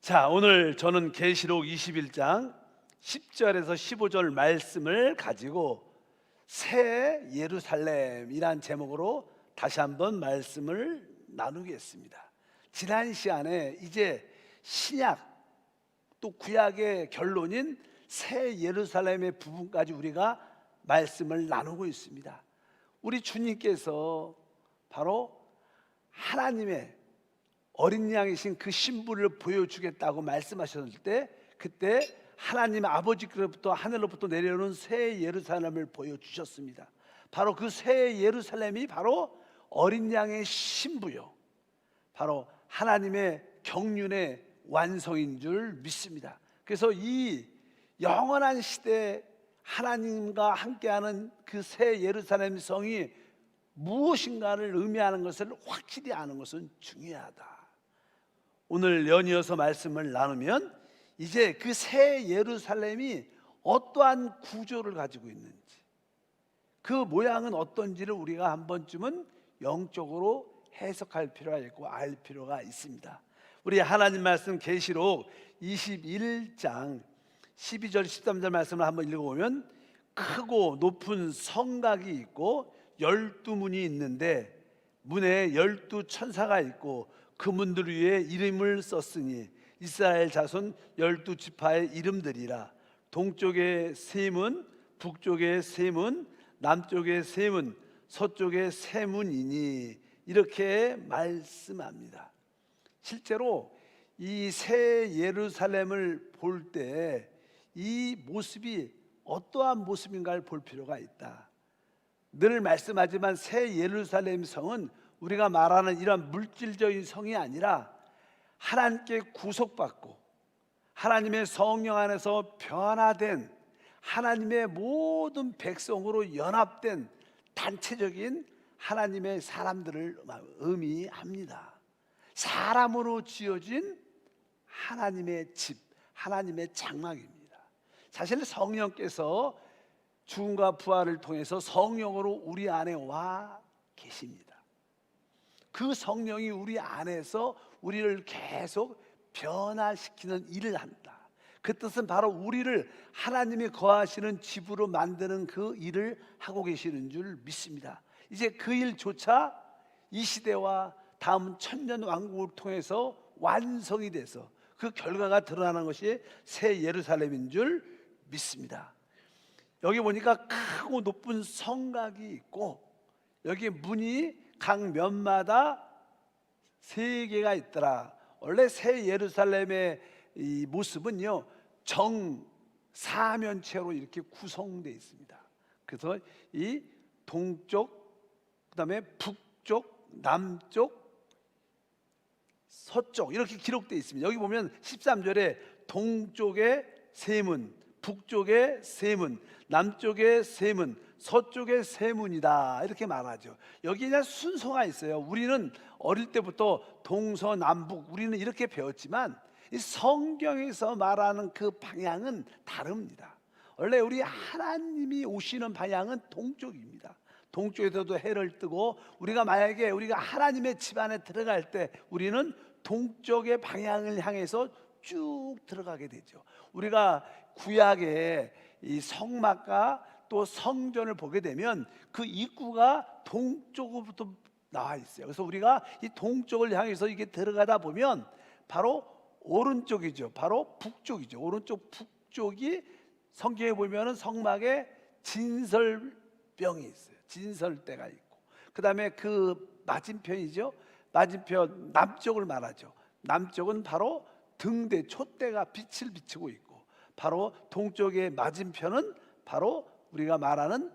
자, 오늘 저는 계시록 21장 10절에서 15절 말씀을 가지고 새 예루살렘이란 제목으로 다시 한번 말씀을 나누겠습니다. 지난 시간에 이제 신약 또 구약의 결론인 새 예루살렘의 부분까지 우리가 말씀을 나누고 있습니다. 우리 주님께서 바로 하나님의 어린 양이신 그 신부를 보여주겠다고 말씀하셨을 때, 그때 하나님 아버지께로부터 하늘로부터 내려오는 새 예루살렘을 보여주셨습니다. 바로 그 새 예루살렘이 바로 어린 양의 신부요, 바로 하나님의 경륜의 완성인 줄 믿습니다. 그래서 이 영원한 시대에 하나님과 함께하는 그 새 예루살렘 성이 무엇인가를 의미하는 것을 확실히 아는 것은 중요하다. 오늘 연이어서 말씀을 나누면 이제 그 새 예루살렘이 어떠한 구조를 가지고 있는지, 그 모양은 어떤지를 우리가 한 번쯤은 영적으로 해석할 필요가 있고 알 필요가 있습니다. 우리 하나님 말씀 계시록 21장 12절 13절 말씀을 한번 읽어보면, 크고 높은 성곽이 있고 12문이 있는데 문에 12천사가 있고 그 문들 위에 이름을 썼으니 이스라엘 자손 12지파의 이름들이라. 동쪽에 세 문, 북쪽에 세 문, 남쪽에 세 문, 서쪽에 세 문이니, 이렇게 말씀합니다. 실제로 이 새 예루살렘을 볼 때 이 모습이 어떠한 모습인가를 볼 필요가 있다. 늘 말씀하지만 새 예루살렘 성은 우리가 말하는 이런 물질적인 성이 아니라 하나님께 구속받고 하나님의 성령 안에서 변화된 하나님의 모든 백성으로 연합된 단체적인 하나님의 사람들을 의미합니다. 사람으로 지어진 하나님의 집, 하나님의 장막입니다. 사실 성령께서 죽음과 부활을 통해서 성령으로 우리 안에 와 계십니다. 그 성령이 우리 안에서 우리를 계속 변화시키는 일을 한다. 그 뜻은 바로 우리를 하나님이 거하시는 집으로 만드는 그 일을 하고 계시는 줄 믿습니다. 이제 그 일조차 이 시대와 다음 천년 왕국을 통해서 완성이 돼서 그 결과가 드러나는 것이 새 예루살렘인 줄 믿습니다. 여기 보니까 크고 높은 성곽이 있고 여기 문이 각 면마다 세 개가 있더라. 원래 새 예루살렘의 이 모습은요, 정사면체로 이렇게 구성되어 있습니다. 그래서 이 동쪽, 그다음에 북쪽, 남쪽, 서쪽 이렇게 기록되어 있습니다. 여기 보면 13절에 동쪽에 세 문, 북쪽에 세 문, 남쪽에 세 문, 서쪽의 세 문이다, 이렇게 말하죠. 여기 그냥 순서가 있어요. 우리는 어릴 때부터 동서남북 우리는 이렇게 배웠지만 이 성경에서 말하는 그 방향은 다릅니다. 원래 우리 하나님이 오시는 방향은 동쪽입니다. 동쪽에서도 해를 뜨고 우리가 만약에 우리가 하나님의 집안에 들어갈 때 우리는 동쪽의 방향을 향해서 쭉 들어가게 되죠. 우리가 구약의 이 성막과 또 성전을 보게 되면 그 입구가 동쪽으로부터 나와 있어요. 그래서 우리가 이 동쪽을 향해서 이게 들어가다 보면 바로 오른쪽이죠. 바로 북쪽이죠. 오른쪽 북쪽이 성경에 보면은 성막에 진설병이 있어요. 진설대가 있고, 그 다음에 그 맞은편이죠. 맞은편 남쪽을 말하죠. 남쪽은 바로 등대, 촛대가 빛을 비추고 있고, 바로 동쪽의 맞은편은 바로 우리가 말하는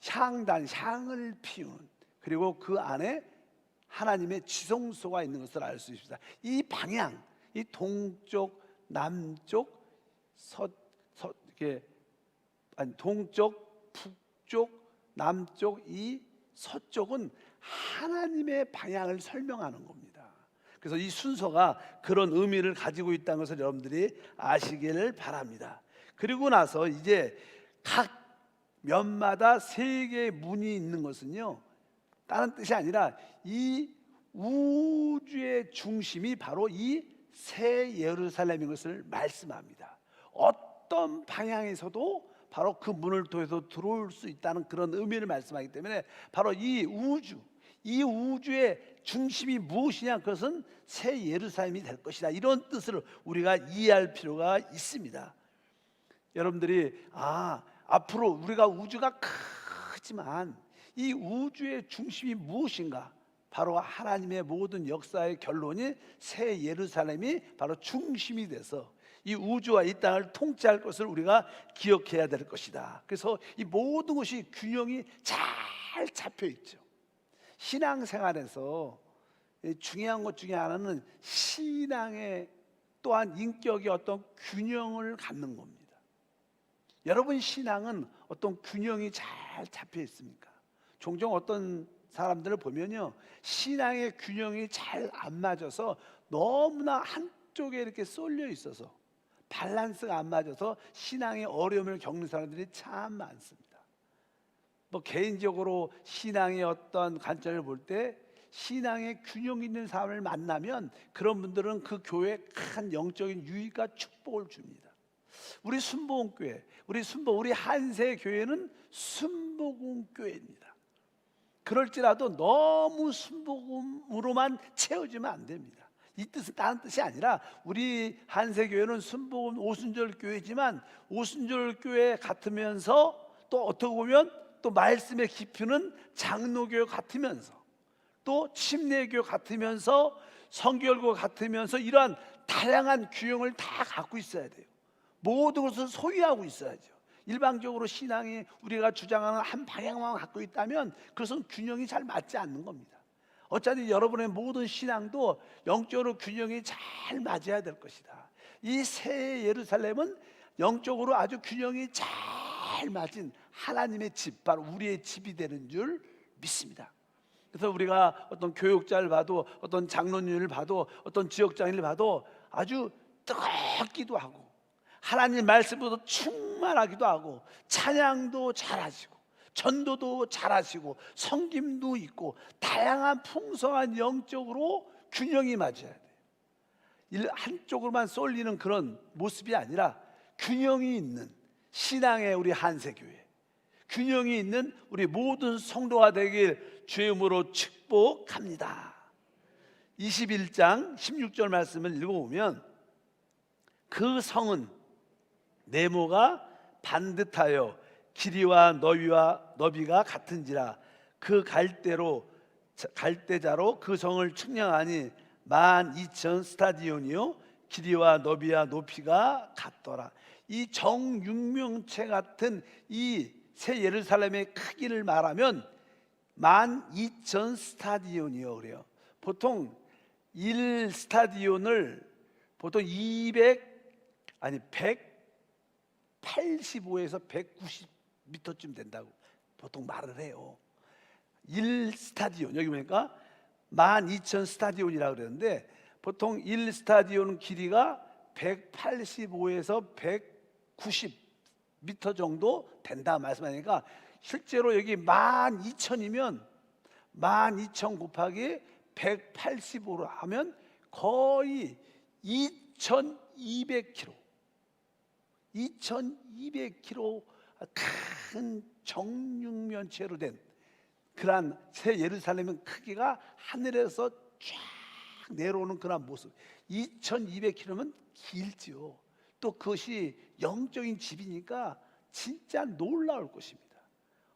향단, 향을 피우는, 그리고 그 안에 하나님의 지성소가 있는 것을 알 수 있습니다. 이 방향, 이 동쪽, 남쪽, 동쪽, 북쪽, 남쪽, 이 서쪽은 하나님의 방향을 설명하는 겁니다. 그래서 이 순서가 그런 의미를 가지고 있다는 것을 여러분들이 아시기를 바랍니다. 그리고 나서 이제 각 면마다 세 개의 문이 있는 것은요, 다른 뜻이 아니라 이 우주의 중심이 바로 이 새 예루살렘인 것을 말씀합니다. 어떤 방향에서도 바로 그 문을 통해서 들어올 수 있다는 그런 의미를 말씀하기 때문에 바로 이 우주의 중심이 무엇이냐, 그것은 새 예루살렘이 될 것이다, 이런 뜻을 우리가 이해할 필요가 있습니다. 여러분들이 앞으로 우리가 우주가 크지만 이 우주의 중심이 무엇인가? 바로 하나님의 모든 역사의 결론이 새 예루살렘이 바로 중심이 돼서 이 우주와 이 땅을 통치할 것을 우리가 기억해야 될 것이다. 그래서 이 모든 것이 균형이 잘 잡혀 있죠. 신앙생활에서 중요한 것 중에 하나는 신앙의 또한 인격의 어떤 균형을 갖는 겁니다. 여러분 신앙은 어떤 균형이 잘 잡혀 있습니까? 종종 어떤 사람들을 보면요, 신앙의 균형이 잘 안 맞아서 너무나 한쪽에 이렇게 쏠려 있어서 밸런스가 안 맞아서 신앙의 어려움을 겪는 사람들이 참 많습니다. 뭐 개인적으로 신앙의 어떤 관점을 볼 때 신앙의 균형 있는 사람을 만나면 그런 분들은 그 교회에 큰 영적인 유익과 축복을 줍니다. 우리 순복음교회, 우리 한세교회는 순복음교회입니다. 그럴지라도 너무 순복음으로만 채워지면 안 됩니다. 이 뜻은 다른 뜻이 아니라 우리 한세교회는 순복음 오순절교회지만 오순절교회 같으면서 또 어떻게 보면 또 말씀의 깊이는 장로교회 같으면서 또 침례교회 같으면서 성결교 같으면서 이러한 다양한 규형을 다 갖고 있어야 돼요. 모든 것을 소유하고 있어야죠. 일방적으로 신앙이 우리가 주장하는 한 방향만 갖고 있다면 그것은 균형이 잘 맞지 않는 겁니다. 어차피 여러분의 모든 신앙도 영적으로 균형이 잘 맞아야 될 것이다. 이 새 예루살렘은 영적으로 아주 균형이 잘 맞은 하나님의 집, 바로 우리의 집이 되는 줄 믿습니다. 그래서 우리가 어떤 교육자를 봐도 어떤 장로님을 봐도 어떤 지역장인을 봐도 아주 뜨겁기도 하고 하나님 말씀으로 충만하기도 하고 찬양도 잘하시고 전도도 잘하시고 성김도 있고 다양한 풍성한 영적으로 균형이 맞아야 돼요. 한쪽으로만 쏠리는 그런 모습이 아니라 균형이 있는 신앙의 우리 한세교회, 균형이 있는 우리 모든 성도가 되길 주의 이름으로 축복합니다. 21장 16절 말씀을 읽어보면 그 성은 네모가 반듯하여 길이와 너비가 같은지라 그 갈대자로 그 성을 측량하니 12,000 스타디온이요 길이와 너비와 높이가 같더라. 이 정육면체 같은 이 새 예루살렘의 크기를 말하면 12,000 스타디온이요 그래요. 보통 1스타디온을 보통 185에서 190m쯤 된다고 보통 말을 해요. 1스타디온, 여기 보니까 12,000 스타디온이라고 그러는데 보통 1스타디온 길이가 185에서 190m 정도 된다 말씀하니까 실제로 여기 12,000이면 12,000 곱하기 185로 하면 거의 2,200km, 2,200km 큰 정육면체로 된 그러한 새 예루살렘의 크기가 하늘에서 쫙 내려오는 그런 모습. 2,200km면 길지요. 또 그것이 영적인 집이니까 진짜 놀라울 것입니다.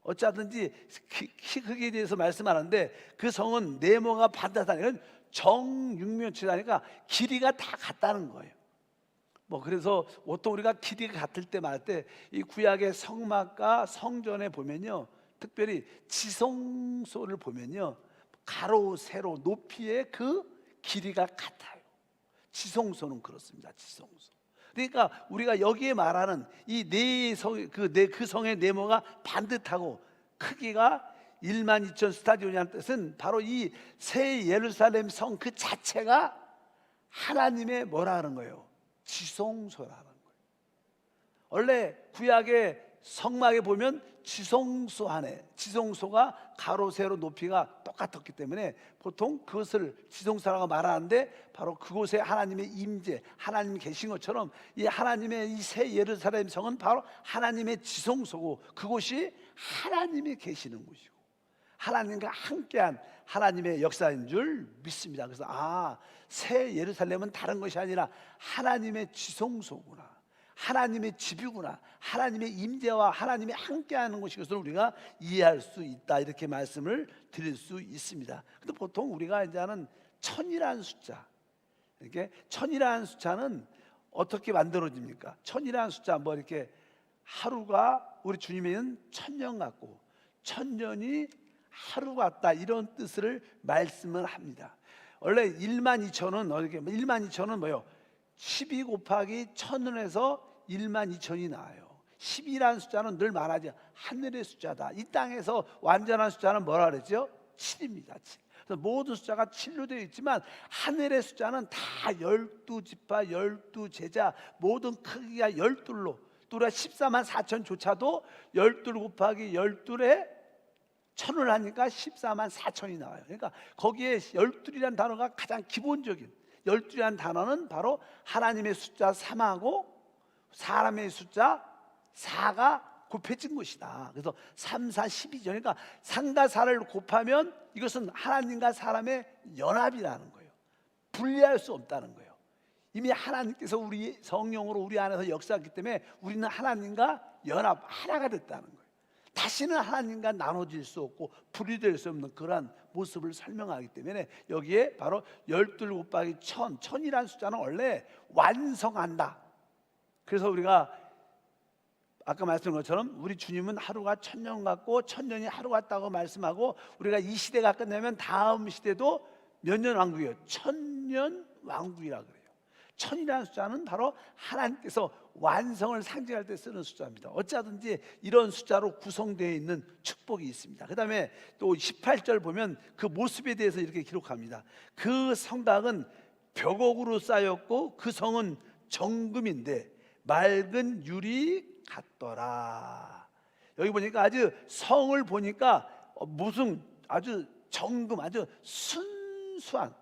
어쩌든지 키 크기에 대해서 말씀하는데 그 성은 네모가 반듯하니까 정육면체라니까 길이가 다 같다는 거예요. 뭐 그래서 보통 우리가 길이가 같을 때 말할 때 이 구약의 성막과 성전에 보면요, 특별히 지성소를 보면요, 가로 세로 높이의 그 길이가 같아요. 지성소는 그렇습니다. 지성소. 그러니까 우리가 여기에 말하는 이 그 성의 네모가 반듯하고 크기가 12,000 스타디온이라는 뜻은 바로 이 새 예루살렘 성 그 자체가 하나님의 뭐라 하는 거예요? 지성소라는 거예요. 원래 구약의 성막에 보면 지성소 안에, 지성소가 가로 세로 높이가 똑같았기 때문에 보통 그것을 지성소라고 말하는데, 바로 그곳에 하나님의 임재, 하나님이 계신 것처럼 이 하나님의 이 새 예루살렘 성은 바로 하나님의 지성소고, 그곳이 하나님이 계시는 곳이고 하나님과 함께한 하나님의 역사인 줄 믿습니다. 그래서 새 예루살렘은 다른 것이 아니라 하나님의 지성소구나, 하나님의 집이구나, 하나님의 임재와 하나님이 함께하는 곳이, 것을 우리가 이해할 수 있다, 이렇게 말씀을 드릴 수 있습니다. 근데 보통 우리가 이제 하는 천이라는 숫자, 이렇게 천이라는 숫자는 어떻게 만들어집니까? 천이라는 숫자, 뭐 이렇게 하루가 우리 주님에는 천년 같고 천년이 하루 같다, 이런 뜻을 말씀을 합니다. 원래 12,000은 이렇게 12,000은 뭐요? 12 곱하기 1000에서 12,000이 나와요. 10이라는 숫자는 늘 말하죠. 하늘의 숫자다. 이 땅에서 완전한 숫자는 뭐라 그랬죠? 7입니다. 7. 그래서 모든 숫자가 7로 되어 있지만 하늘의 숫자는 다 12지파, 12제자, 모든 크기가 12로, 또 우리가 14만 4천조차도 12 곱하기 12에 1000을 하니까 14만 4천이 나와요. 그러니까 거기에 12이라는 단어가 가장 기본적인, 12이라는 단어는 바로 하나님의 숫자 3하고 사람의 숫자 4가 곱해진 것이다. 그래서 3, 4, 12죠. 그러니까 3과 4를 곱하면 이것은 하나님과 사람의 연합이라는 거예요. 분리할 수 없다는 거예요. 이미 하나님께서 우리 성령으로 우리 안에서 역사했기 때문에 우리는 하나님과 연합, 하나가 됐다는 거예요. 다시는 하나님과 나눠질 수 없고 분리될 수 없는 그러한 모습을 설명하기 때문에 여기에 바로 12 곱하기 1000, 1000이라는 숫자는 원래 완성한다. 그래서 우리가 아까 말씀드린 것처럼 우리 주님은 하루가 1000년 같고 1000년이 하루 같다고 말씀하고, 우리가 이 시대가 끝나면 다음 시대도 몇 년 왕국이에요? 1000년 왕국이라 그래요. 1000이라는 숫자는 바로 하나님께서 완성을 상징할 때 쓰는 숫자입니다. 어찌하든지 이런 숫자로 구성되어 있는 축복이 있습니다. 그 다음에 또 18절 보면 그 모습에 대해서 이렇게 기록합니다. 그 성곽은 벽옥으로 쌓였고 그 성은 정금인데 맑은 유리 같더라. 여기 보니까 아주 성을 보니까 무슨 아주 정금, 아주 순수한,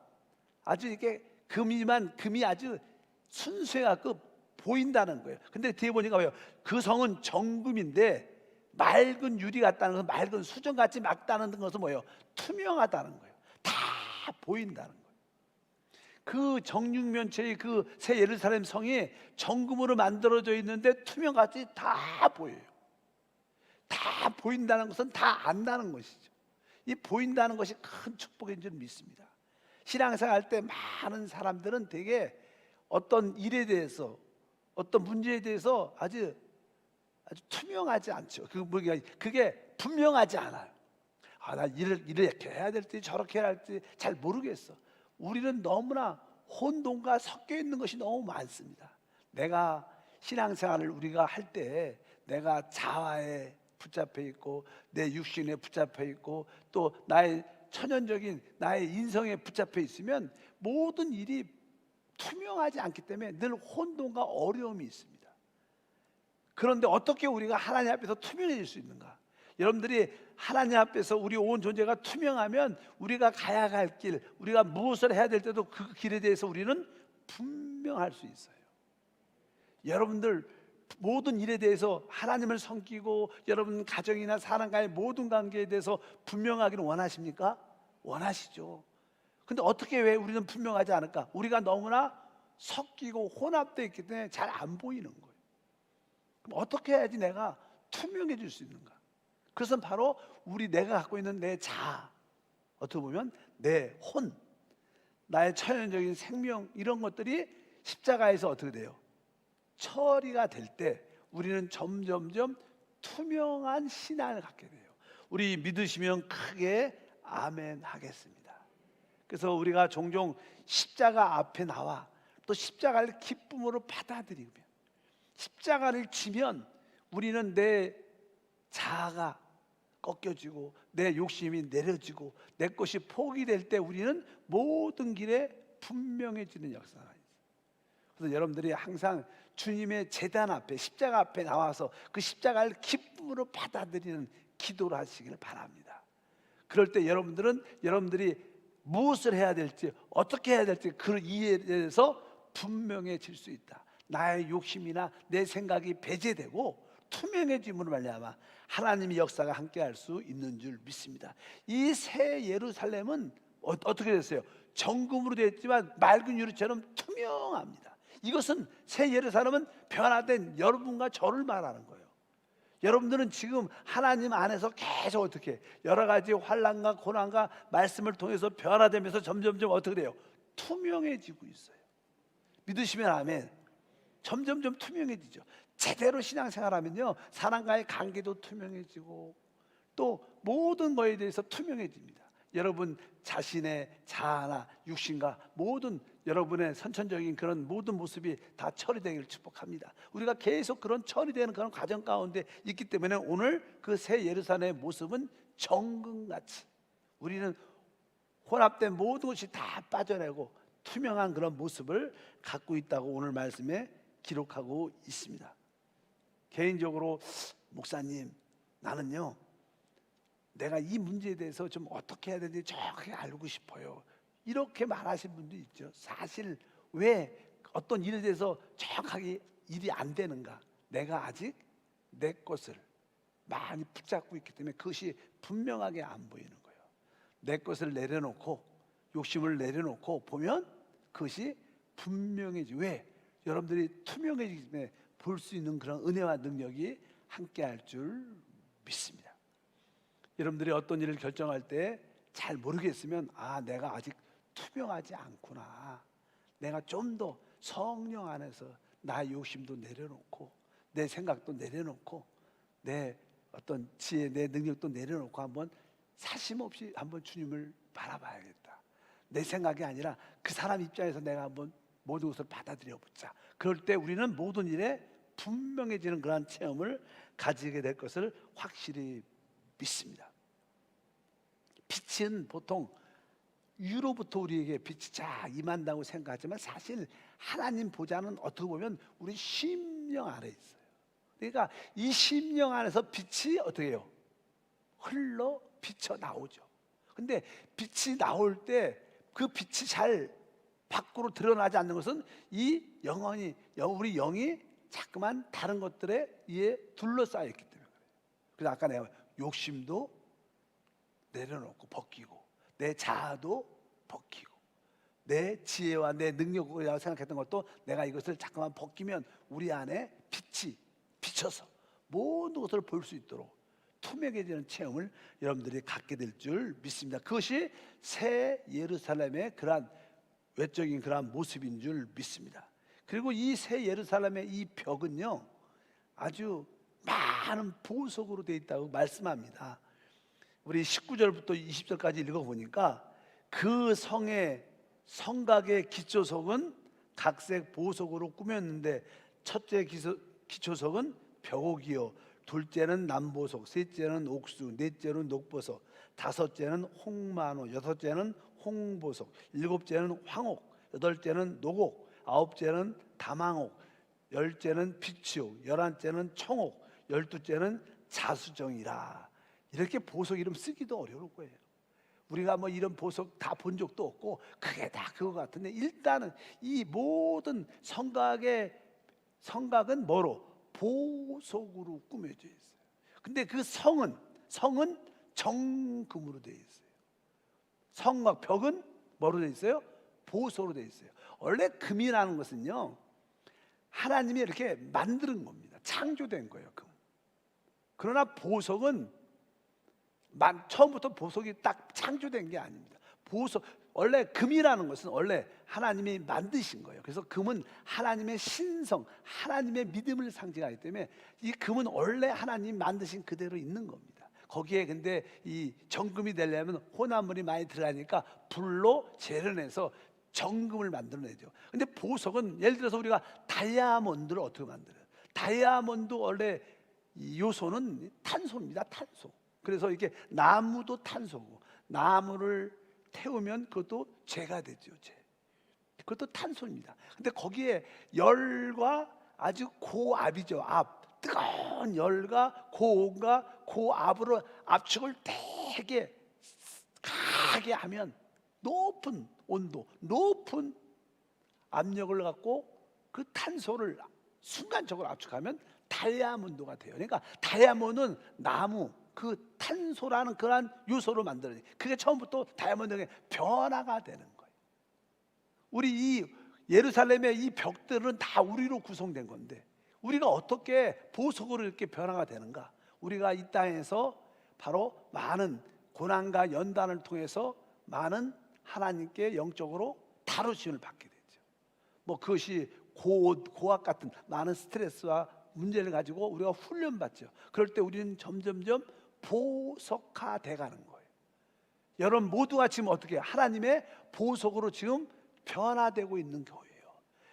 아주 이렇게 금이 아주 순수해갖고 보인다는 거예요. 근데 뒤에 보니까 왜요? 그 성은 정금인데 맑은 유리 같다는 것은, 맑은 수정같이 맑다는 것은 뭐예요? 투명하다는 거예요. 다 보인다는 거예요. 그 정육면체의 그 새 예루살렘 성이 정금으로 만들어져 있는데 투명같이 다 보여요. 다 보인다는 것은 다 안다는 것이죠. 이 보인다는 것이 큰 축복인 줄 믿습니다. 신앙생활 할 때 많은 사람들은 되게 어떤 일에 대해서, 어떤 문제에 대해서 아주 투명하지 않죠. 그게 분명하지 않아요. 나 일을 이렇게 해야 될지 저렇게 해야 할지 잘 모르겠어. 우리는 너무나 혼돈과 섞여 있는 것이 너무 많습니다. 내가 신앙생활을 우리가 할 때 내가 자아에 붙잡혀 있고 내 육신에 붙잡혀 있고 또 나의 천연적인 나의 인성에 붙잡혀 있으면 모든 일이 투명하지 않기 때문에 늘 혼돈과 어려움이 있습니다. 그런데 어떻게 우리가 하나님 앞에서 투명해질 수 있는가? 여러분들이 하나님 앞에서 우리 온 존재가 투명하면 우리가 가야 할 길, 우리가 무엇을 해야 될 때도 그 길에 대해서 우리는 분명할 수 있어요. 여러분들 모든 일에 대해서 하나님을 섬기고 여러분 가정이나 사람과의 모든 관계에 대해서 분명하기를 원하십니까? 원하시죠. 근데 어떻게 왜 우리는 분명하지 않을까? 우리가 너무나 섞이고 혼합되어 있기 때문에 잘 안 보이는 거예요. 그럼 어떻게 해야지 내가 투명해질 수 있는가? 그것은 바로 내가 갖고 있는 내 자아, 어떻게 보면 내 혼, 나의 천연적인 생명, 이런 것들이 십자가에서 어떻게 돼요? 처리가 될 때 우리는 점점점 투명한 신앙을 갖게 돼요. 우리 믿으시면 크게 아멘 하겠습니다. 그래서 우리가 종종 십자가 앞에 나와 또 십자가를 기쁨으로 받아들이면, 십자가를 지면 우리는 내 자아가 꺾여지고 내 욕심이 내려지고 내 것이 포기될 때 우리는 모든 길에 분명해지는 역사가 있어요. 그래서 여러분들이 항상 주님의 제단 앞에, 십자가 앞에 나와서 그 십자가를 기쁨으로 받아들이는 기도를 하시기를 바랍니다. 그럴 때 여러분들이 무엇을 해야 될지, 어떻게 해야 될지 그 이해에 대해서 분명해질 수 있다. 나의 욕심이나 내 생각이 배제되고 투명해짐으로 말미암아 하나님의 역사가 함께할 수 있는 줄 믿습니다. 이 새 예루살렘은 어떻게 됐어요? 정금으로 되었지만 맑은 유리처럼 투명합니다. 이것은 새 예루살렘은 변화된 여러분과 저를 말하는 거예요. 여러분들은 지금 하나님 안에서 계속 어떻게 여러 가지 환난과 고난과 말씀을 통해서 변화되면서 점점점 어떻게 돼요? 투명해지고 있어요. 믿으시면 아멘. 점점점 투명해지죠. 제대로 신앙생활하면요, 사람과의 관계도 투명해지고 또 모든 것에 대해서 투명해집니다. 여러분 자신의 자아나 육신과 모든 여러분의 선천적인 그런 모든 모습이 다 처리되기를 축복합니다. 우리가 계속 그런 처리되는 그런 과정 가운데 있기 때문에 오늘 그 새 예루살렘의 모습은 정금같이 우리는 혼합된 모든 것이 다 빠져내고 투명한 그런 모습을 갖고 있다고 오늘 말씀에 기록하고 있습니다. 개인적으로 목사님, 나는요 내가 이 문제에 대해서 좀 어떻게 해야 되는지 정확하게 알고 싶어요, 이렇게 말하신 분도 있죠. 사실 왜 어떤 일에 대해서 정확하게 일이 안 되는가? 내가 아직 내 것을 많이 붙잡고 있기 때문에 그것이 분명하게 안 보이는 거예요. 내 것을 내려놓고 욕심을 내려놓고 보면 그것이 분명해지. 왜? 여러분들이 투명해지기 때문에 볼 수 있는 그런 은혜와 능력이 함께할 줄 믿습니다. 여러분들이 어떤 일을 결정할 때 잘 모르겠으면 내가 아직 투명하지 않구나. 내가 좀 더 성령 안에서 나의 욕심도 내려놓고 내 생각도 내려놓고 내 어떤 지혜, 내 능력도 내려놓고 한번 사심 없이 한번 주님을 바라봐야겠다. 내 생각이 아니라 그 사람 입장에서 내가 한번 모든 것을 받아들여 보자. 그럴 때 우리는 모든 일에 분명해지는 그러한 체험을 가지게 될 것을 확실히 믿습니다. 빛은 보통 위로부터 우리에게 빛이 임한다고 생각하지만 사실 하나님 보좌는 어떻게 보면 우리 심령 안에 있어요. 그러니까 이 심령 안에서 빛이 어떻게 해요? 흘러 비쳐 나오죠. 근데 빛이 나올 때 그 빛이 잘 밖으로 드러나지 않는 것은 이 우리 영이 자꾸만 다른 것들에 의해 둘러싸여 있기 때문에 그래요. 그래서 아까 내가 욕심도 내려놓고 벗기고 내 자아도 벗기고 내 지혜와 내 능력이라고 생각했던 것도 내가 이것을 잠깐만 벗기면 우리 안에 빛이 비쳐서 모든 것을 볼 수 있도록 투명해지는 체험을 여러분들이 갖게 될 줄 믿습니다. 그것이 새 예루살렘의 그러한 외적인 그러한 모습인 줄 믿습니다. 그리고 이 새 예루살렘의 이 벽은요 아주 많은 보석으로 되어 있다고 말씀합니다. 우리 19절부터 20절까지 읽어보니까 그 성의 성곽의 기초석은 각색 보석으로 꾸몄는데 첫째 기초석은 벽옥이요, 둘째는 남보석, 셋째는 옥수, 넷째는 녹보석, 다섯째는 홍만호, 여섯째는 홍보석, 일곱째는 황옥, 여덟째는 녹옥, 아홉째는 다망옥, 열째는 비치옥, 열한째는 청옥, 열두째는 자수정이라. 이렇게 보석 이름 쓰기도 어려울 거예요. 우리가 뭐 이런 보석 다 본 적도 없고 그게 다 그거 같은데 일단은 이 모든 성곽은 뭐로? 보석으로 꾸며져 있어요. 근데 그 성은 정금으로 되어 있어요. 성곽 벽은 뭐로 되어 있어요? 보석으로 되어 있어요. 원래 금이라는 것은요 하나님이 이렇게 만드는 겁니다. 창조된 거예요, 금. 그러나 보석은 처음부터 보석이 딱 창조된 게 아닙니다. 원래 금이라는 것은 원래 하나님이 만드신 거예요. 그래서 금은 하나님의 신성, 하나님의 믿음을 상징하기 때문에 이 금은 원래 하나님 만드신 그대로 있는 겁니다. 거기에 근데 이 정금이 되려면 혼합물이 많이 들어가니까 불로 재련해서 정금을 만들어내죠. 근데 보석은 예를 들어서 우리가 다이아몬드를 어떻게 만들어요? 다이아몬드 원래 이 요소는 탄소입니다. 탄소. 그래서 이게 나무도 탄소고 나무를 태우면 그것도 재가 되죠. 재. 그것도 탄소입니다. 근데 거기에 열과 아주 고압이죠. 압, 뜨거운 열과 고온과 고압으로 압축을 되게 강하게 하면 높은 온도, 높은 압력을 갖고 그 탄소를 순간적으로 압축하면 다이아몬드가 돼요. 그러니까 다이아몬드는 나무, 그 탄소라는 그러한 요소로 만들어요. 그게 처음부터 다이아몬드의 변화가 되는 거예요. 우리 이 예루살렘의 이 벽들은 다 우리로 구성된 건데 우리가 어떻게 보석으로 이렇게 변화가 되는가? 우리가 이 땅에서 바로 많은 고난과 연단을 통해서 많은 하나님께 영적으로 다루심을 받게 되죠. 뭐 그것이 고압 같은 많은 스트레스와 문제를 가지고 우리가 훈련받죠. 그럴 때 우리는 점점점 보석화돼 가는 거예요. 여러분 모두가 지금 어떻게 하나님의 보석으로 지금 변화되고 있는 거예요.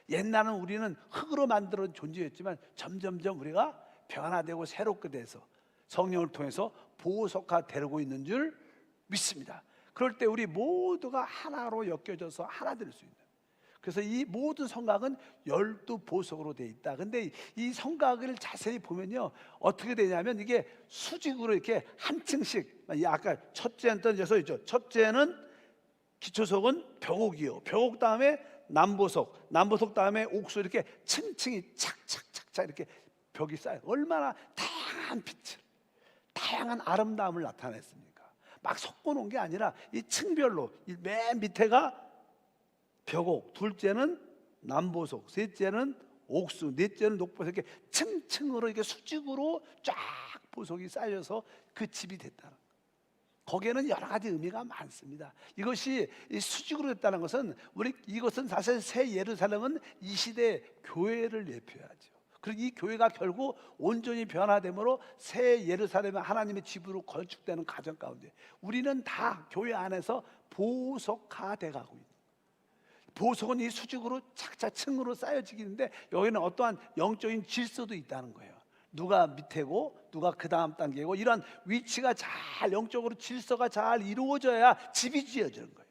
옛날은 우리는 흙으로 만들어진 존재였지만 점점점 우리가 변화되고 새롭게 돼서 성령을 통해서 보석화되고 있는 줄 믿습니다. 그럴 때 우리 모두가 하나로 엮여져서 하나 될 수 있는, 그래서 이 모든 성곽은 12보석으로 되어 있다. 근데 이 성곽을 자세히 보면요 어떻게 되냐면 이게 수직으로 이렇게 한 층씩, 아까 첫째는 던져서 있죠. 첫째는 기초석은 벽옥이요, 벽옥 다음에 남보석, 남보석 다음에 옥수, 이렇게 층층이 착착착착 이렇게 벽이 쌓여 얼마나 다양한 빛을, 다양한 아름다움을 나타냈습니까? 막 섞어놓은 게 아니라 이 층별로, 맨 밑에가 벽옥, 둘째는 남보석, 셋째는 옥수, 넷째는 녹보석, 이렇게 층층으로 이렇게 수직으로 쫙 보석이 쌓여서 그 집이 됐다는 거예요. 거기에는 여러 가지 의미가 많습니다. 이것이 수직으로 됐다는 것은 이것은 사실 새 예루살렘은 이 시대 교회를 대표하죠. 그리고 이 교회가 결국 온전히 변화되므로 새 예루살렘은 하나님의 집으로 건축되는 과정 가운데 우리는 다 교회 안에서 보석화돼 가고 있는, 보석은 이 수직으로 착착층으로 쌓여지기는데 여기는 어떠한 영적인 질서도 있다는 거예요. 누가 밑에고 누가 그 다음 단계고, 이런 위치가 잘 영적으로 질서가 잘 이루어져야 집이 지어지는 거예요.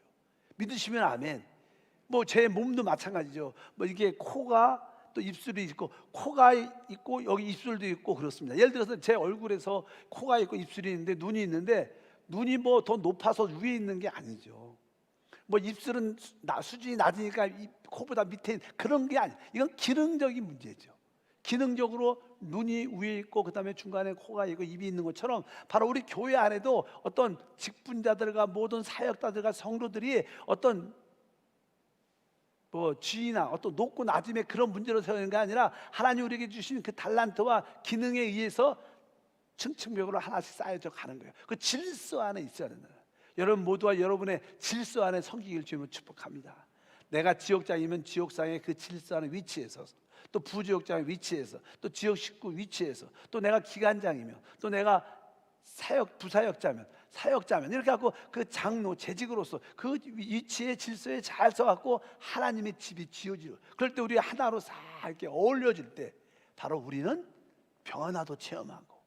믿으시면 아멘. 뭐 제 몸도 마찬가지죠. 뭐 이게 코가 또 입술이 있고, 코가 있고 여기 입술도 있고 그렇습니다. 예를 들어서 제 얼굴에서 코가 있고 입술이 있는데 눈이 있는데, 눈이 뭐 더 높아서 위에 있는 게 아니죠. 뭐 입술은 수준이 낮으니까 코보다 밑에 그런 게 아니에요. 이건 기능적인 문제죠. 기능적으로 눈이 위에 있고 그 다음에 중간에 코가 있고 입이 있는 것처럼 바로 우리 교회 안에도 어떤 직분자들과 모든 사역자들과 성도들이 어떤 뭐 지위나 어떤 높고 낮음의 그런 문제로 세우는 게 아니라 하나님 우리에게 주신 그 달란트와 기능에 의해서 층층벽으로 하나씩 쌓여져 가는 거예요. 그 질서 안에 있어야 된다. 여러분 모두와 여러분의 질서 안에 섬기기를 주님을 축복합니다. 내가 지역장이면 지역상의 그 질서 안에 위치해서, 또 부지역장의 위치에서, 또 지역 식구 위치에서, 또 내가 기관장이면, 또 내가 부사역자면, 사역자면 이렇게 갖고 그 장로 재직으로서 그 위치의 질서에 잘 써갖고 하나님의 집이 지어지고, 그럴 때 우리 하나로 싹 이렇게 어울려질 때 바로 우리는 변화도 체험하고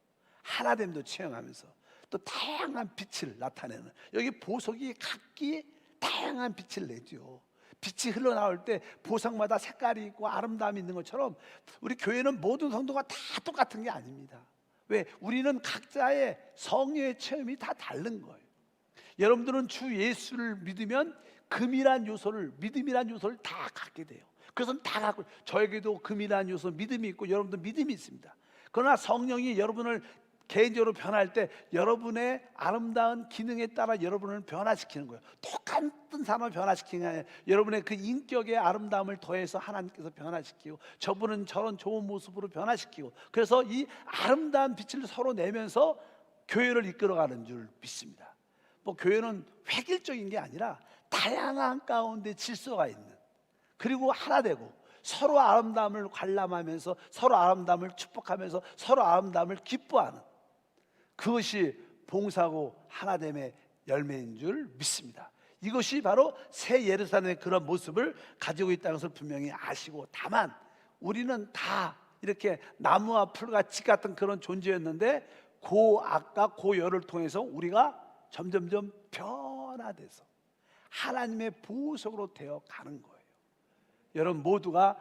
하나됨도 체험하면서 또 다양한 빛을 나타내는, 여기 보석이 각기 다양한 빛을 내죠. 빛이 흘러나올 때 보석마다 색깔이 있고 아름다움이 있는 것처럼 우리 교회는 모든 성도가 다 똑같은 게 아닙니다. 왜? 우리는 각자의 성령의 체험이 다 다른 거예요. 여러분들은 주 예수를 믿으면 믿음이란 요소를 다 갖게 돼요. 그래서 다 갖고, 저에게도 금이란 요소, 믿음이 있고 여러분도 믿음이 있습니다. 그러나 성령이 여러분을 개인적으로 변할 때 여러분의 아름다운 기능에 따라 여러분을 변화시키는 거예요. 똑같은 사람을 변화시키는 게 아니라 여러분의 그 인격의 아름다움을 더해서 하나님께서 변화시키고, 저분은 저런 좋은 모습으로 변화시키고, 그래서 이 아름다운 빛을 서로 내면서 교회를 이끌어가는 줄 믿습니다. 뭐 교회는 획일적인 게 아니라 다양한 가운데 질서가 있는, 그리고 하나 되고 서로 아름다움을 관람하면서 서로 아름다움을 축복하면서 서로 아름다움을 기뻐하는, 그것이 봉사고 하나됨의 열매인 줄 믿습니다. 이것이 바로 새 예루살렘의 그런 모습을 가지고 있다는 것을 분명히 아시고, 다만 우리는 다 이렇게 나무와 풀과 집 같은 그런 존재였는데 고악과 고열을 통해서 우리가 점점점 변화돼서 하나님의 보석으로 되어 가는 거예요. 여러분 모두가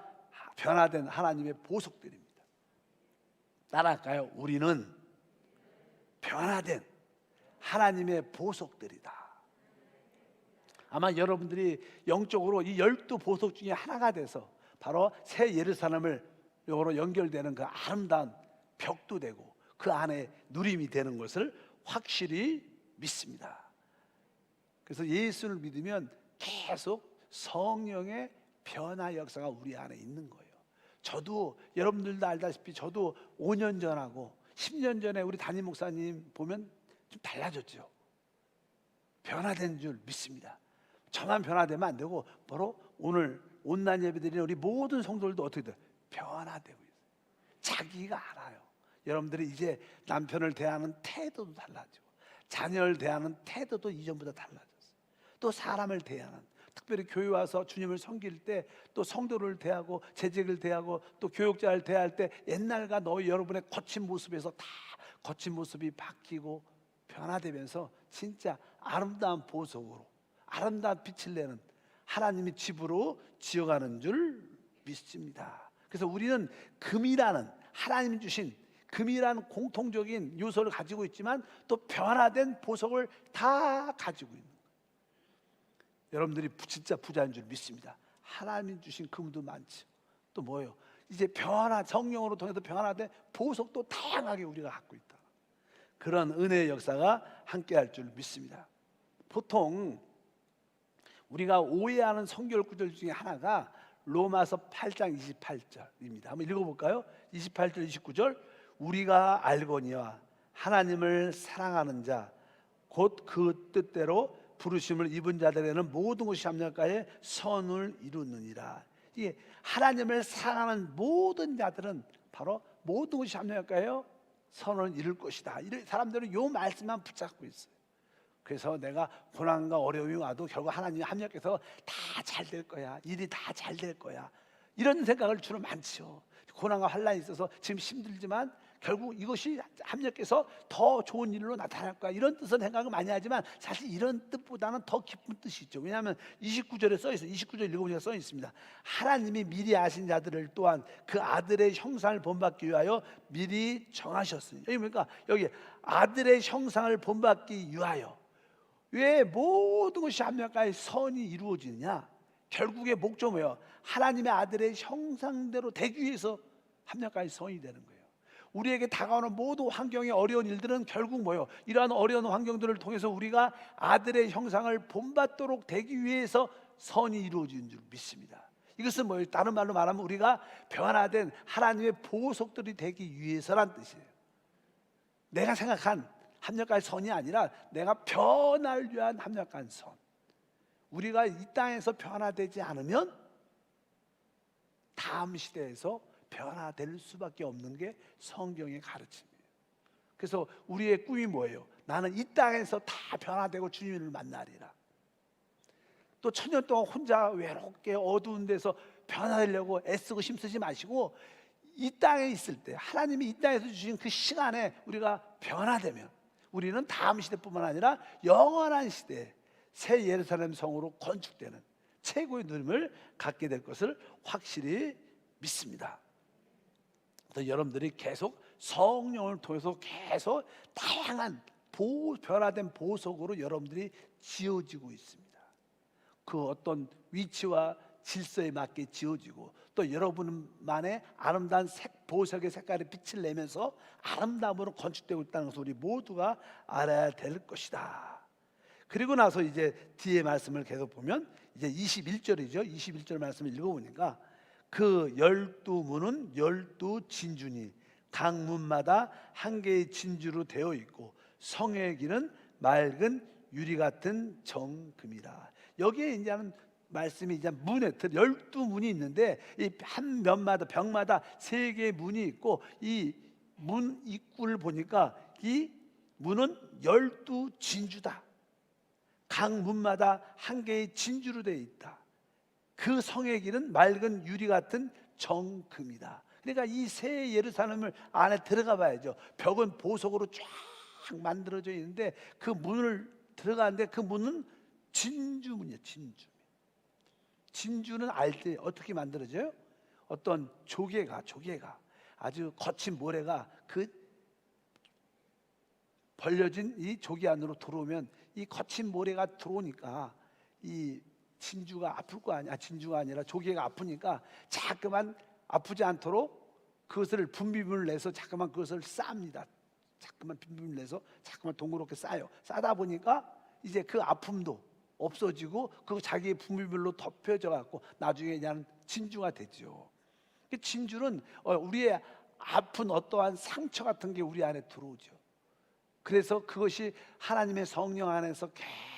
변화된 하나님의 보석들입니다. 따라할까요? 우리는 변화된 하나님의 보석들이다. 아마 여러분들이 영적으로 이 12보석 중에 하나가 돼서 바로 새 예루살렘을 요로 연결되는 그 아름다운 벽도 되고 그 안에 누림이 되는 것을 확실히 믿습니다. 그래서 예수를 믿으면 계속 성령의 변화 역사가 우리 안에 있는 거예요. 저도 여러분들도 알다시피 저도 5년 전하고 10년 전에 우리 담임 목사님 보면 좀 달라졌죠. 변화된 줄 믿습니다. 저만 변화되면 안 되고 바로 오늘 온난 예배드리는 우리 모든 성도들도 어떻게 돼요? 변화되고 있어요. 자기가 알아요. 여러분들이 이제 남편을 대하는 태도도 달라지고 자녀를 대하는 태도도 이전보다 달라졌어요. 또 사람을 대하는, 특별히 교회 와서 주님을 섬길 때 또 성도를 대하고 재직을 대하고 또 교육자를 대할 때 옛날과 여러분의 거친 모습에서 다 거친 모습이 바뀌고 변화되면서 진짜 아름다운 보석으로 아름다운 빛을 내는 하나님의 집으로 지어가는 줄 믿습니다. 그래서 우리는 금이라는 하나님이 주신 금이라는 공통적인 요소를 가지고 있지만 또 변화된 보석을 다 가지고 있는 거예요. 여러분들이 진짜 부자인 줄 믿습니다. 하나님이 주신 금도 많죠. 또 뭐예요? 이제 성령으로 통해서 변화된 보석도 다양하게 우리가 갖고 있다. 그런 은혜의 역사가 함께할 줄 믿습니다. 보통 우리가 오해하는 성경 구절 중에 하나가 로마서 8장 28절입니다. 한번 읽어볼까요? 28절 29절 우리가 알거니와 하나님을 사랑하는 자 곧 그 뜻대로 부르심을 입은 자들에는 모든 것이 합력하여 선을 이루느니라. 이게 하나님을 사랑하는 모든 자들은 바로 모든 것이 합력하여 선을 이룰 것이다. 이런 사람들은 이 말씀만 붙잡고 있어요. 그래서 내가 고난과 어려움이 와도 결국 하나님이 합력해서 다 잘 될 거야. 일이 다 잘 될 거야. 이런 생각을 주로 많죠. 고난과 환난이 있어서 지금 힘들지만 결국 이것이 합력해서 더 좋은 일로 나타날 거야. 이런 뜻은 생각을 많이 하지만 사실 이런 뜻보다는 더 깊은 뜻이 있죠. 왜냐하면 29절에 써 있어요. 29절 읽어보니까 써 있습니다. 하나님이 미리 아신 자들을 또한 그 아들의 형상을 본받기 위하여 미리 정하셨으니. 여기 보니까 여기 아들의 형상을 본받기 위하여. 왜 모든 것이 합력하여 선이 이루어지느냐? 결국의 목적은 뭐예요? 하나님의 아들의 형상대로 되기 위해서 합력하여 선이 되는 거예요. 우리에게 다가오는 모든 환경의 어려운 일들은 결국 뭐예요? 이러한 어려운 환경들을 통해서 우리가 아들의 형상을 본받도록 되기 위해서 선이 이루어지는 줄 믿습니다. 이것은 뭐예요? 다른 말로 말하면 우리가 변화된 하나님의 보석들이 되기 위해서란 뜻이에요. 내가 생각한 합력할 선이 아니라 내가 변화를 위한 합력한 선. 우리가 이 땅에서 변화되지 않으면 다음 시대에서 변화될 수밖에 없는 게 성경의 가르침이에요. 그래서 우리의 꿈이 뭐예요? 나는 이 땅에서 다 변화되고 주님을 만나리라. 또 천년 동안 혼자 외롭게 어두운 데서 변화되려고 애쓰고 힘쓰지 마시고 이 땅에 있을 때 하나님이 이 땅에서 주신 그 시간에 우리가 변화되면 우리는 다음 시대뿐만 아니라 영원한 시대에 새 예루살렘 성으로 건축되는 최고의 누림을 갖게 될 것을 확실히 믿습니다. 그래서 여러분들이 계속 성령을 통해서 계속 다양한 변화된 보석으로 여러분들이 지어지고 있습니다. 그 어떤 위치와 질서에 맞게 지어지고 또 여러분만의 아름다운 보석의 색깔의 빛을 내면서 아름다움으로 건축되고 있다는 것을 우리 모두가 알아야 될 것이다. 그리고 나서 이제 뒤에 말씀을 계속 보면 이제 21절이죠. 21절 말씀을 읽어보니까 그 12문은 12진주니 각 문마다 한 개의 진주로 되어 있고 성의 길은 맑은 유리 같은 정금이라. 여기에 이제는 말씀이 이제 문에 12문이 있는데 이 한 면마다 벽마다 3개의 문이 있고 이 문 입구를 보니까 이 문은 12진주다. 각 문마다 한 개의 진주로 되어 있다. 그 성의 길은 맑은 유리 같은 정금이다. 그러니까 이 새 예루살렘을 안에 들어가 봐야죠. 벽은 보석으로 쫙 만들어져 있는데 그 문을 들어가는데 그 문은 진주문이에요. 진주. 진주는 알 때 어떻게 만들어져요? 어떤 조개가 아주 거친 모래가 그 벌려진 이 조개 안으로 들어오면 이 거친 모래가 들어오니까 이 진주가 아플 거 아니야. 진주가 아니라 조개가 아프니까 자꾸만 아프지 않도록 그것을 분비물을 내서 자꾸만 그것을 쌉니다. 자꾸만 분비물 내서 자꾸만 동그랗게 싸요. 싸다 보니까 이제 그 아픔도 없어지고 그 자기의 분비물로 덮여져 갖고 나중에 그냥 진주가 되죠. 진주는 우리의 아픈 어떠한 상처 같은 게 우리 안에 들어오죠. 그래서 그것이 하나님의 성령 안에서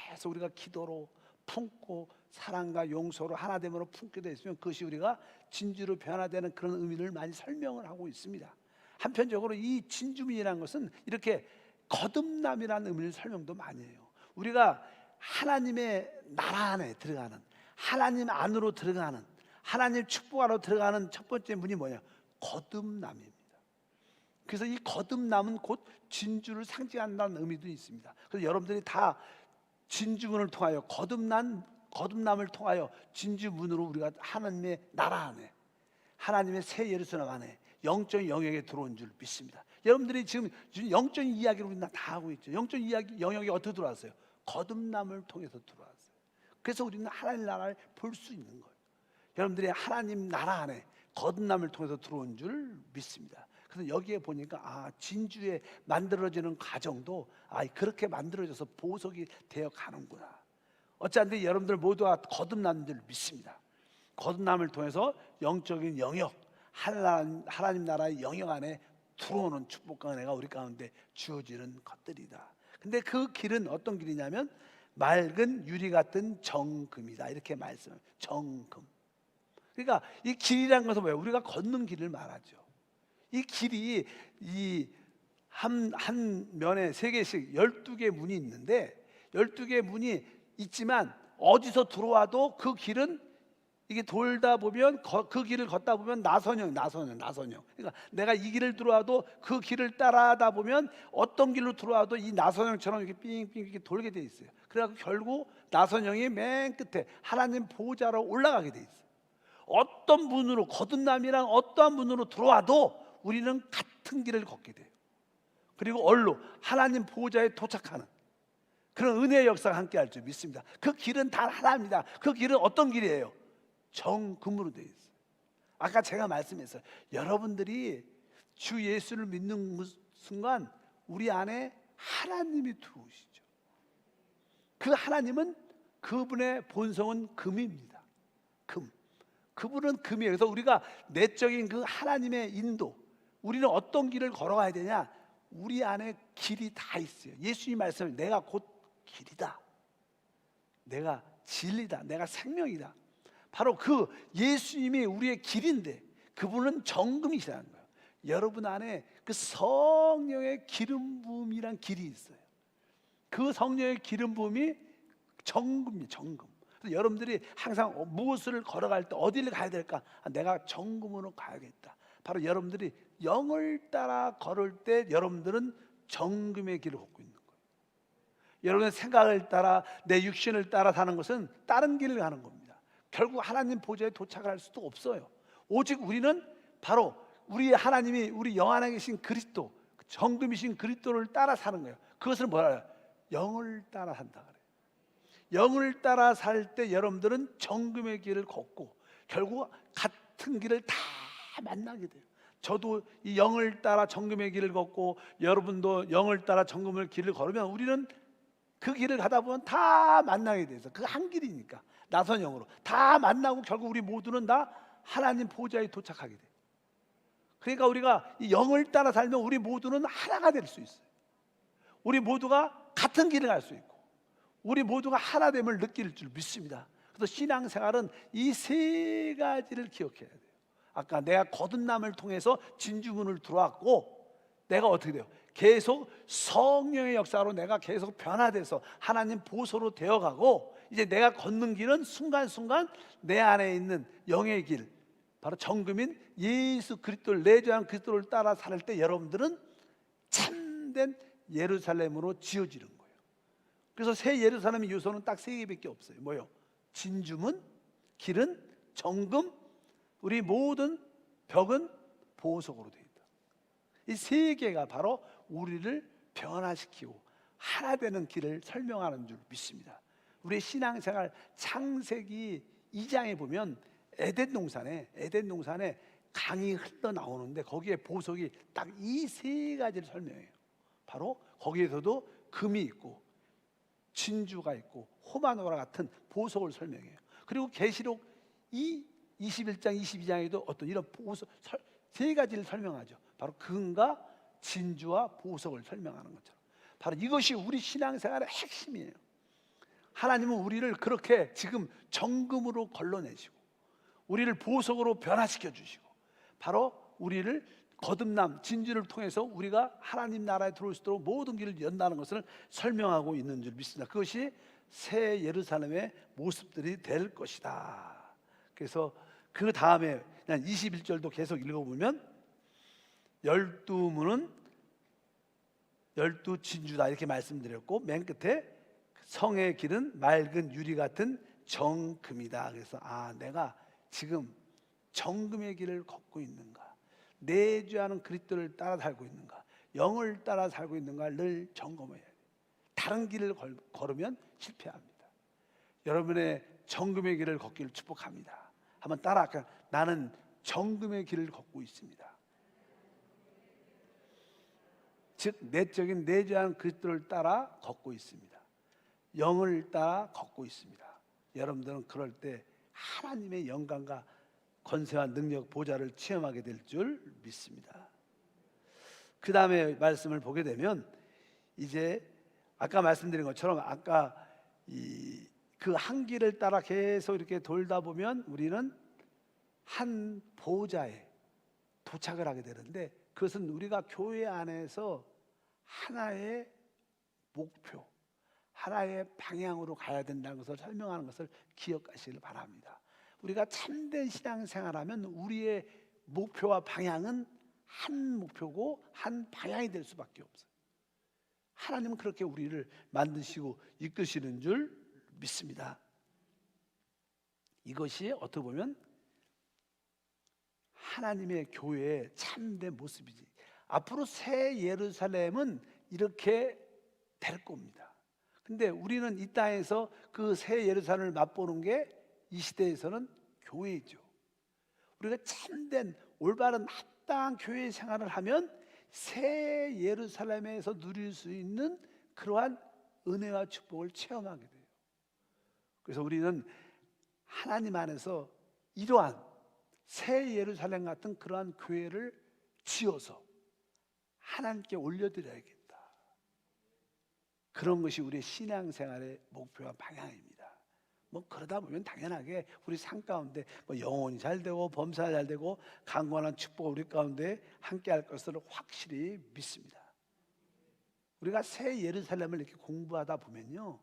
계속 우리가 기도로 품고 사랑과 용서로 하나됨으로 품게 되어 있으면 그것이 우리가 진주로 변화되는 그런 의미를 많이 설명을 하고 있습니다. 한편적으로 이 진주민이라는 것은 이렇게 거듭남이라는 의미를 설명도 많이 해요. 우리가 하나님의 나라 안에 들어가는, 하나님 안으로 들어가는, 하나님 축복 안으로 들어가는 첫 번째 문이 뭐냐? 거듭남입니다. 그래서 이 거듭남은 곧 진주를 상징한다는 의미도 있습니다. 그래서 여러분들이 다 진주문을 통하여 거듭남을 통하여 진주문으로 우리가 하나님의 나라 안에, 하나님의 새 예루살렘 안에 영적인 영역에 들어온 줄 믿습니다. 여러분들이 지금 영적인 이야기를 우리는 다 하고 있죠. 영적인 이야기 영역이 어떻게 들어왔어요? 거듭남을 통해서 들어왔어요. 그래서 우리는 하나님 나라를 볼 수 있는 거예요. 여러분들이 하나님 나라 안에 거듭남을 통해서 들어온 줄 믿습니다. 그래서 여기에 보니까 진주에 만들어지는 과정도 그렇게 만들어져서 보석이 되어 가는구나. 어찌한데 여러분들 모두가 거듭난 줄 믿습니다. 거듭남을 통해서 영적인 영역, 하나님 나라의 영역 안에 들어오는 축복과 은혜가 우리 가운데 주어지는 것들이다. 근데 그 길은 어떤 길이냐면 맑은 유리 같은 정금이다, 이렇게 말씀해요. 정금. 그러니까 이 길이라는 것은 뭐예요? 우리가 걷는 길을 말하죠. 이 길이 이 한 면에 3개씩 12개 문이 있는데 12개 문이 있지만 어디서 들어와도 그 길은 이게 돌다 보면 그 길을 걷다 보면 나선형. 그러니까 내가 이 길을 들어와도 그 길을 따라하다 보면 어떤 길로 들어와도 이 나선형처럼 이렇게 삥삥 이렇게 돌게 돼 있어요. 그래서 결국 나선형이 맨 끝에 하나님 보좌로 올라가게 돼 있어요. 어떤 문으로, 거듭남이랑 어떠한 문으로 들어와도 우리는 같은 길을 걷게 돼요. 그리고 얼로 하나님 보좌에 도착하는 그런 은혜의 역사가 함께 할 줄 믿습니다. 그 길은 다 하나입니다. 그 길은 어떤 길이에요? 정금으로 되어 있어요. 아까 제가 말씀했어요. 여러분들이 주 예수를 믿는 순간 우리 안에 하나님이 들어오시죠. 그 하나님은, 그분의 본성은 금입니다. 그분은 금이에요. 그래서 우리가 내적인 그 하나님의 인도, 우리는 어떤 길을 걸어가야 되냐? 우리 안에 길이 다 있어요. 예수님 말씀을 내가 곧 길이다, 내가 진리다, 내가 생명이다. 바로 그 예수님이 우리의 길인데 그분은 정금이시라는 거예요. 여러분 안에 그 성령의 기름 부음이란 길이 있어요. 그 성령의 기름 부음이 정금이에요. 정금. 그래서 여러분들이 항상 무엇을 걸어갈 때 어디를 가야 될까? 내가 정금으로 가야겠다. 바로 여러분들이 영을 따라 걸을 때 여러분들은 정금의 길을 걷고 있는 거예요. 여러분의 생각을 따라, 내 육신을 따라 사는 것은 다른 길을 가는 겁니다. 결국 하나님 보좌에 도착할 수도 없어요. 오직 우리는 바로 우리 하나님이 우리 영 안에 계신 그리스도, 정금이신 그리스도를 따라 사는 거예요. 그것을 뭐라 해요? 영을 따라 산다 그래요. 영을 따라 살 때 여러분들은 정금의 길을 걷고 결국 같은 길을 다 만나게 돼요. 저도 이 영을 따라 정금의 길을 걷고 여러분도 영을 따라 정금의 길을 걸으면 우리는 그 길을 가다 보면 다 만나게 돼서 그 한 길이니까 나선형으로 다 만나고 결국 우리 모두는 다 하나님 보좌에 도착하게 돼요. 그러니까 우리가 이 영을 따라 살면 우리 모두는 하나가 될 수 있어요. 우리 모두가 같은 길을 갈 수 있고 우리 모두가 하나됨을 느낄 줄 믿습니다. 그래서 신앙생활은 이 3가지를 기억해야 돼요. 아까 내가 거듭남을 통해서 진주문을 들어왔고 내가 어떻게 돼요? 계속 성령의 역사로 내가 계속 변화돼서 하나님 보소로 되어가고 이제 내가 걷는 길은 순간순간 내 안에 있는 영의 길, 바로 정금인 예수 그리스도를, 내주한 그리스도를 따라 살 때 여러분들은 참된 예루살렘으로 지어지는 거예요. 그래서 새 예루살렘의 요소는 딱 3개밖에 없어요. 뭐요? 진주문, 길은 정금, 우리 모든 벽은 보석으로 되어 있다. 이 세 개가 바로 우리를 변화시키고 하나 되는 길을 설명하는 줄 믿습니다. 우리 신앙생활 창세기 2장에 보면 에덴 동산에 강이 흘러나오는데 거기에 보석이 딱 이 세 가지를 설명해요. 바로 거기에서도 금이 있고 진주가 있고 호마노라 같은 보석을 설명해요. 그리고 계시록 21장 22장에도 어떤 이런 보석 세 가지를 설명하죠. 바로 금과 진주와 보석을 설명하는 것처럼 바로 이것이 우리 신앙생활의 핵심이에요. 하나님은 우리를 그렇게 지금 정금으로 걸러내시고 우리를 보석으로 변화시켜 주시고 바로 우리를 거듭남 진주를 통해서 우리가 하나님 나라에 들어올 수 있도록 모든 길을 연다는 것을 설명하고 있는 줄 믿습니다. 그것이 새 예루살렘의 모습들이 될 것이다. 그래서 그 다음에 21절도 계속 읽어보면 12문은 12진주다 이렇게 말씀드렸고 맨 끝에 성의 길은 맑은 유리 같은 정금이다. 그래서 내가 지금 정금의 길을 걷고 있는가, 내주하는 그리스도를 따라 살고 있는가, 영을 따라 살고 있는가 늘 점검해야 돼요. 다른 길을 걸으면 실패합니다. 여러분의 정금의 길을 걷기를 축복합니다. 한번 따라할까요? 나는 정금의 길을 걷고 있습니다. 즉 내적인 내주하는 그리스도를 따라 걷고 있습니다. 영을 따라 걷고 있습니다. 여러분들은 그럴 때 하나님의 영광과 권세와 능력 보좌를 체험하게 될 줄 믿습니다. 그 다음에 말씀을 보게 되면 이제 아까 말씀드린 것처럼 아까 그 한 길을 따라 계속 이렇게 돌다 보면 우리는 한 보좌에 도착을 하게 되는데 그것은 우리가 교회 안에서 하나의 목표, 하나의 방향으로 가야 된다는 것을 설명하는 것을 기억하시길 바랍니다. 우리가 참된 신앙생활하면 우리의 목표와 방향은 한 목표고 한 방향이 될 수밖에 없어요. 하나님은 그렇게 우리를 만드시고 이끄시는 줄 믿습니다. 이것이 어떻게 보면 하나님의 교회의 참된 모습이지. 앞으로 새 예루살렘은 이렇게 될 겁니다. 근데 우리는 이 땅에서 그 새 예루살렘을 맛보는 게 이 시대에서는 교회이죠. 우리가 참된 올바른 합당한 교회 생활을 하면 새 예루살렘에서 누릴 수 있는 그러한 은혜와 축복을 체험하게 돼요. 그래서 우리는 하나님 안에서 이러한 새 예루살렘 같은 그러한 교회를 지어서 하나님께 올려드려야겠다. 그런 것이 우리의 신앙생활의 목표와 방향입니다. 그러다 보면 당연하게 우리 삶 가운데 영혼이 잘 되고 범사가 잘 되고 강건한 축복을 우리 가운데 함께 할 것을 확실히 믿습니다. 우리가 새 예루살렘을 이렇게 공부하다 보면요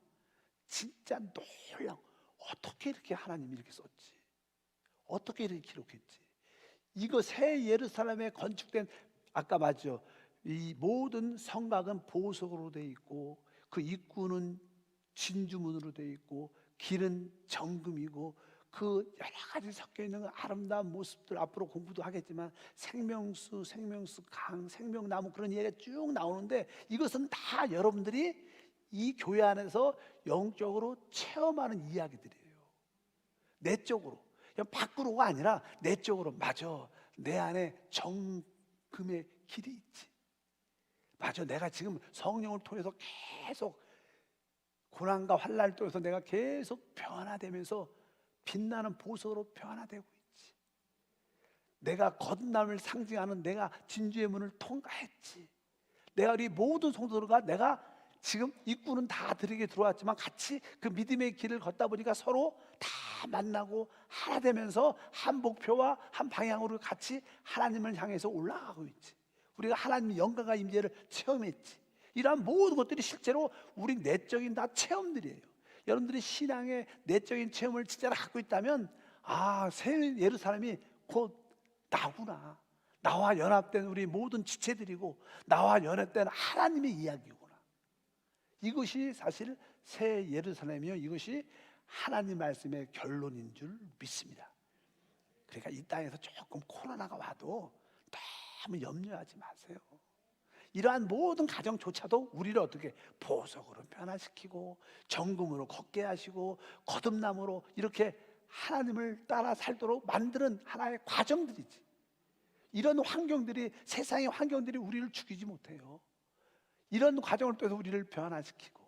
진짜 놀라워. 어떻게 이렇게 하나님이 이렇게 썼지? 어떻게 이렇게 기록했지? 이거 새 예루살렘에 건축된 아까 맞죠? 이 모든 성곽은 보석으로 되어 있고 그 입구는 진주문으로 되어 있고 길은 정금이고 그 여러 가지 섞여 있는 아름다운 모습들 앞으로 공부도 하겠지만 생명수, 강, 생명나무 그런 얘기가 쭉 나오는데 이것은 다 여러분들이 이 교회 안에서 영적으로 체험하는 이야기들이에요. 내적으로 그냥 밖으로가 아니라 내적으로 맞아. 내 안에 정금의 길이 있지. 맞아. 내가 지금 성령을 통해서 계속 고난과 환난을 통해서 내가 계속 변화되면서 빛나는 보석으로 변화되고 있지. 내가 거듭남을 상징하는 내가 진주의 문을 통과했지. 내가 우리 모든 성도들과 내가 지금 입구는 다 들에게 들어왔지만 같이 그 믿음의 길을 걷다 보니까 서로 다 만나고 하나 되면서 한 목표와 한 방향으로 같이 하나님을 향해서 올라가고 있지. 우리가 하나님의 영광과 임재를 체험했지. 이러한 모든 것들이 실제로 우리 내적인 다 체험들이에요. 여러분들이 신앙의 내적인 체험을 진짜로 갖고 있다면 새 예루살렘이 곧 나구나. 나와 연합된 우리 모든 지체들이고 나와 연합된 하나님의 이야기구나. 이것이 사실 새 예루살렘이요. 이것이 하나님 말씀의 결론인 줄 믿습니다. 그러니까 이 땅에서 조금 코로나가 와도 너무 염려하지 마세요. 이러한 모든 가정조차도 우리를 어떻게 보석으로 변화시키고 정금으로 걷게 하시고 거듭남으로 이렇게 하나님을 따라 살도록 만드는 하나의 과정들이지. 이런 환경들이, 세상의 환경들이 우리를 죽이지 못해요. 이런 과정을 통해서 우리를 변화시키고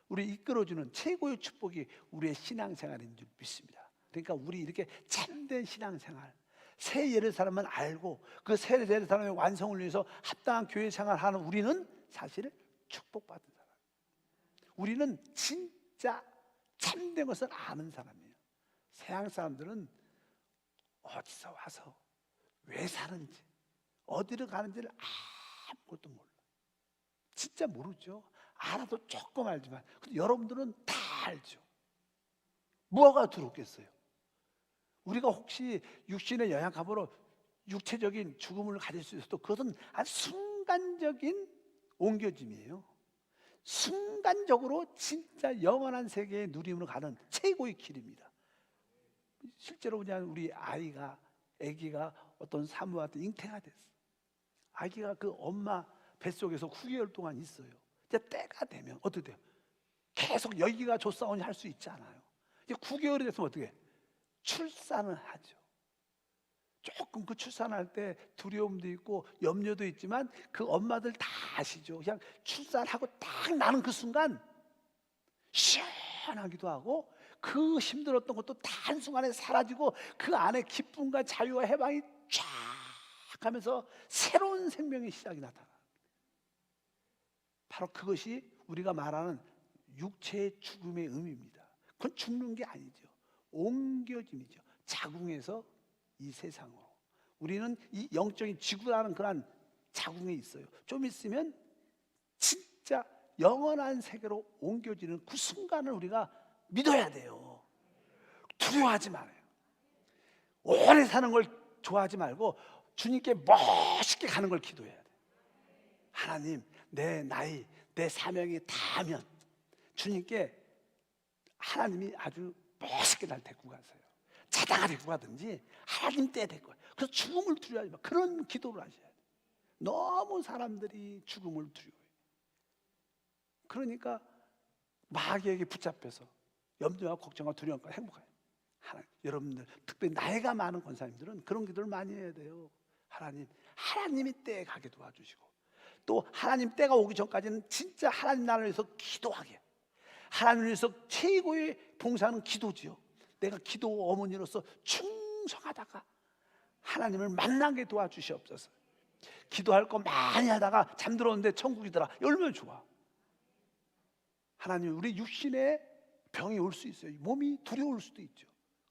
우리 이끌어주는 최고의 축복이 우리의 신앙생활인 줄 믿습니다. 그러니까 우리 이렇게 참된 신앙생활, 새 예루살렘을 알고 그 새 예루살렘의 완성을 위해서 합당한 교회 생활하는 우리는 사실 축복받은 사람. 우리는 진짜 참된 것을 아는 사람이에요. 서양 사람들은 어디서 와서 왜 사는지 어디를 가는지를 아무것도 몰라. 진짜 모르죠. 알아도 조금 알지만. 근데 여러분들은 다 알죠. 뭐가 두렵겠어요? 우리가 혹시 육신의 연약함으로 육체적인 죽음을 가질 수 있어도 그것은 아주 순간적인 옮겨짐이에요. 순간적으로 진짜 영원한 세계의 누림으로 가는 최고의 길입니다. 실제로 그냥 우리 아기가 어떤 사모한테 잉태가 됐어. 아기가 그 엄마 뱃속에서 9개월 동안 있어요. 이제 때가 되면 어떻게 돼요? 계속 여기가 조사원이 할 수 있잖아요. 이제 9개월이 됐으면 어떻게 해요? 출산을 하죠. 조금 그 출산할 때 두려움도 있고 염려도 있지만 그 엄마들 다 아시죠. 그냥 출산하고 딱 나는 그 순간 시원하기도 하고 그 힘들었던 것도 다 한순간에 사라지고 그 안에 기쁨과 자유와 해방이 쫙 하면서 새로운 생명의 시작이 나타나. 바로 그것이 우리가 말하는 육체의 죽음의 의미입니다. 그건 죽는 게 아니죠. 옮겨짐이죠. 자궁에서 이 세상으로. 우리는 이 영적인 지구라는 그런 자궁에 있어요. 좀 있으면 진짜 영원한 세계로 옮겨지는 그 순간을 우리가 믿어야 돼요. 두려워하지 말아요. 오래 사는 걸 좋아하지 말고 주님께 멋있게 가는 걸 기도해야 돼요. 하나님, 내 나이, 내 사명이 다하면 주님께 하나님이 아주 멋있게 날 데리고 가세요. 자다가 데리고 가든지 하나님 때 데리고 가요. 그래서 죽음을 두려워하지 마. 그런 기도를 하셔야 돼요. 너무 사람들이 죽음을 두려워해요. 그러니까 마귀에게 붙잡혀서 염려와 걱정과 두려움과 행복해요. 여러분들 특별히 나이가 많은 권사님들은 그런 기도를 많이 해야 돼요. 하나님이 때에 가게 도와주시고 또 하나님 때가 오기 전까지는 진짜 하나님 나라를 위해서 기도하게. 하나님을 위해서 최고의 봉사는 기도지요. 내가 기도 어머니로서 충성하다가 하나님을 만나게 도와주시옵소서. 기도할 거 많이 하다가 잠들었는데 천국이더라. 얼마나 좋아. 하나님, 우리 육신에 병이 올 수 있어요. 몸이 두려울 수도 있죠.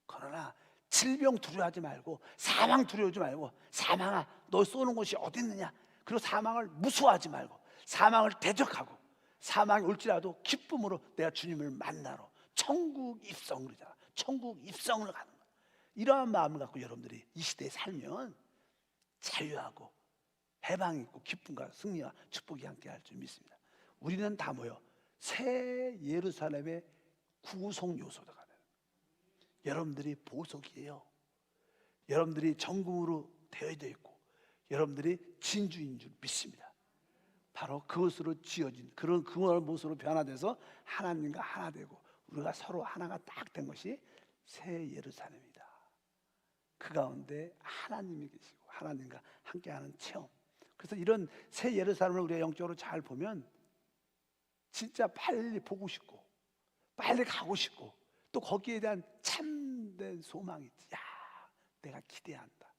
그러나 질병 두려워하지 말고 사망 두려워하지 말고 사망아 너 쏘는 곳이 어디 있느냐. 그리고 사망을 무서워하지 말고 사망을 대적하고 사망이 올지라도 기쁨으로 내가 주님을 만나러 천국 입성을 하잖아. 천국 입성을 가는 거야. 이러한 마음을 갖고 여러분들이 이 시대에 살면 자유하고 해방 있고 기쁨과 승리와 축복이 함께 할 줄 믿습니다. 우리는 다 모여 새 예루살렘의 구성 요소가 돼요. 여러분들이 보석이에요. 여러분들이 정금으로 되어 있고 여러분들이 진주인 줄 믿습니다. 바로 그것으로 지어진 그런 모습으로 변화돼서 하나님과 하나 되고 우리가 서로 하나가 딱 된 것이 새 예루살렘이다. 그 가운데 하나님이 계시고 하나님과 함께하는 체험. 그래서 이런 새 예루살렘을 우리가 영적으로 잘 보면 진짜 빨리 보고 싶고 빨리 가고 싶고 또 거기에 대한 참된 소망이 있지. 야, 내가 기대한다.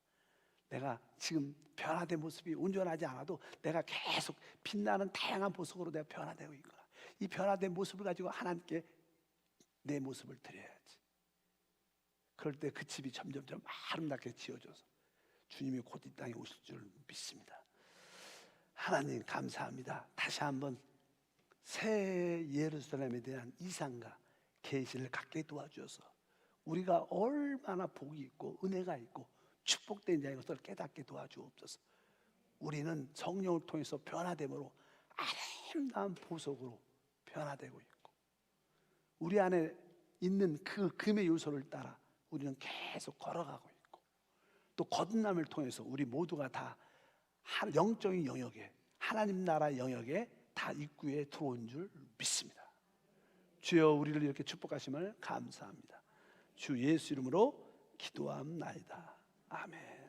내가 지금 변화된 모습이 온전하지 않아도 내가 계속 빛나는 다양한 보석으로 내가 변화되고 있구나. 이 변화된 모습을 가지고 하나님께 내 모습을 드려야지. 그럴 때 그 집이 점점점 아름답게 지어져서 주님이 곧 이 땅에 오실 줄 믿습니다. 하나님 감사합니다. 다시 한번 새 예루살렘에 대한 이상과 계시를 갖게 도와주셔서 우리가 얼마나 복이 있고 은혜가 있고 축복된 자인 것을 깨닫게 도와주옵소서. 우리는 성령을 통해서 변화됨으로 아름다운 보석으로 변화되고 있고 우리 안에 있는 그 금의 요소를 따라 우리는 계속 걸어가고 있고, 또 거듭남을 통해서 우리 모두가 다 영적인 영역에, 하나님 나라 영역에 다 입구에 들어온 줄 믿습니다. 주여, 우리를 이렇게 축복하심을 감사합니다. 주 예수 이름으로 기도함나이다. 아멘.